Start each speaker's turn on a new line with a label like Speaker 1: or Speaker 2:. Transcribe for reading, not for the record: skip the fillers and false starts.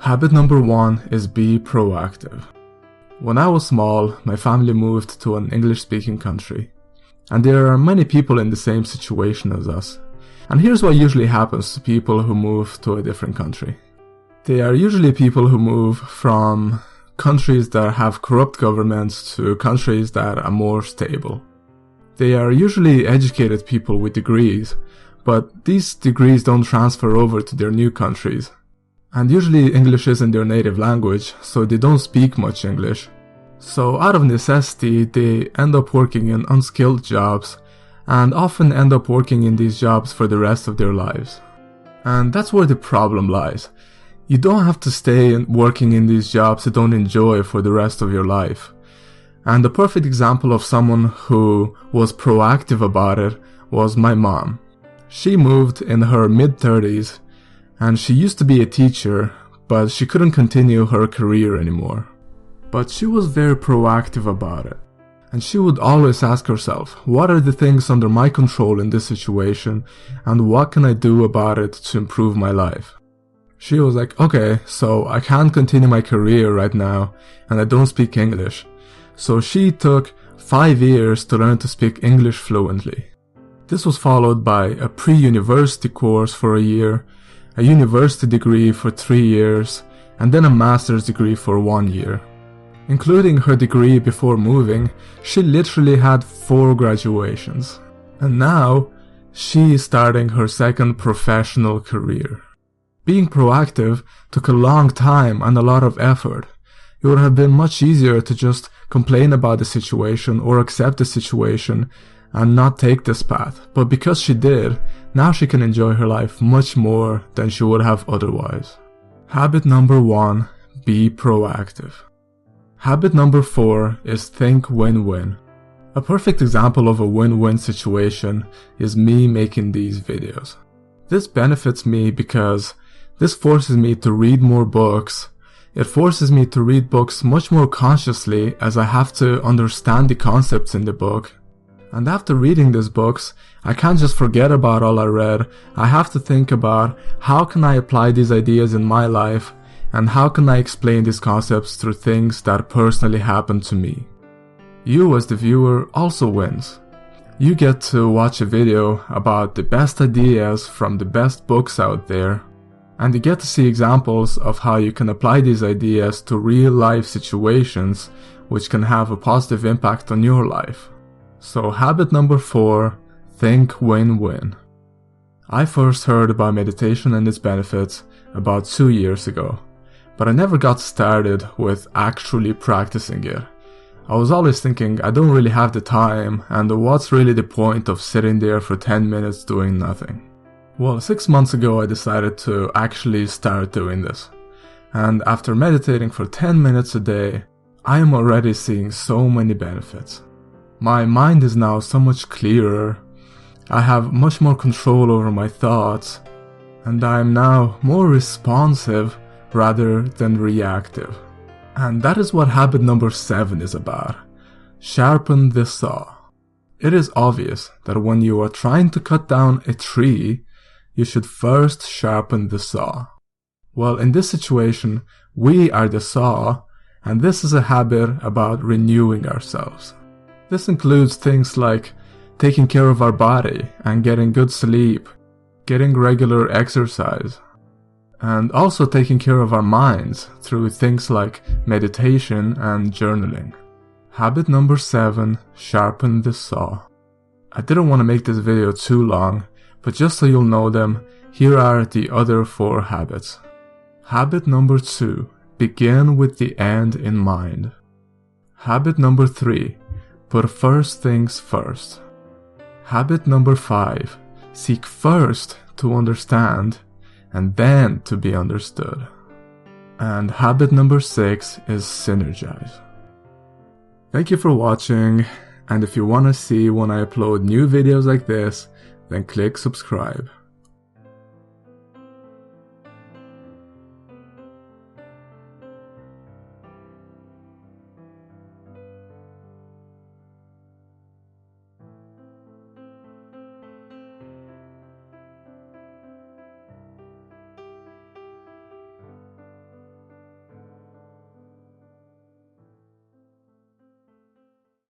Speaker 1: Habit number 1 is be proactive. When I was small, my family moved to an English-speaking country. And there are many people in the same situation as us. And here's what usually happens to people who move to a different country. They are usually people who move from countries that have corrupt governments to countries that are more stable. They are usually educated people with degrees, but these degrees don't transfer over to their new countries. And usually English isn't their native language, so they don't speak much English. So out of necessity, they end up working in unskilled jobs, and often end up working in these jobs for the rest of their lives. And that's where the problem lies. You don't have to stay working in these jobs you don't enjoy for the rest of your life. And the perfect example of someone who was proactive about it was my mom. She moved in her mid-30s, and she used to be a teacher, but she couldn't continue her career anymore. But she was very proactive about it. And she would always ask herself, what are the things under my control in this situation, and what can I do about it to improve my life? She was like, okay, so I can't continue my career right now, and I don't speak English. So she took 5 years to learn to speak English fluently. This was followed by a pre-university course for a year, a university degree for 3 years, and then a master's degree for 1 year. Including her degree before moving, she literally had 4 graduations. And now, she is starting her second professional career. Being proactive took a long time and a lot of effort. It would have been much easier to just complain about the situation or accept the situation and not take this path. But because she did, now she can enjoy her life much more than she would have otherwise. Habit number 1, be proactive. Habit number 4 is think win-win. A perfect example of a win-win situation is me making these videos. This benefits me because this forces me to read more books. It forces me to read books much more consciously as I have to understand the concepts in the book. And after reading these books, I can't just forget about all I read. I have to think about how can I apply these ideas in my life, and how can I explain these concepts through things that personally happened to me. You as the viewer also wins. You get to watch a video about the best ideas from the best books out there, and you get to see examples of how you can apply these ideas to real life situations which can have a positive impact on your life. So habit number 4, think win-win. I first heard about meditation and its benefits about 2 years ago, but I never got started with actually practicing it. I was always thinking I don't really have the time, and what's really the point of sitting there for 10 minutes doing nothing? Well, 6 months ago I decided to actually start doing this. And after meditating for 10 minutes a day, I am already seeing so many benefits. My mind is now so much clearer, I have much more control over my thoughts, and I am now more responsive rather than reactive. And that is what habit number 7 is about. Sharpen the saw. It is obvious that when you are trying to cut down a tree, you should first sharpen the saw. Well, in this situation, we are the saw, and this is a habit about renewing ourselves. This includes things like taking care of our body and getting good sleep, getting regular exercise, and also taking care of our minds through things like meditation and journaling. Habit number 7, sharpen the saw. I didn't want to make this video too long, but just so you'll know them, here are the other 4 habits. Habit number 2, begin with the end in mind. Habit number 3, put first things first. Habit number 5, seek first to understand and then to be understood. And habit number 6 is synergize. Thank you for watching, and if you want to see when I upload new videos like this, then click subscribe.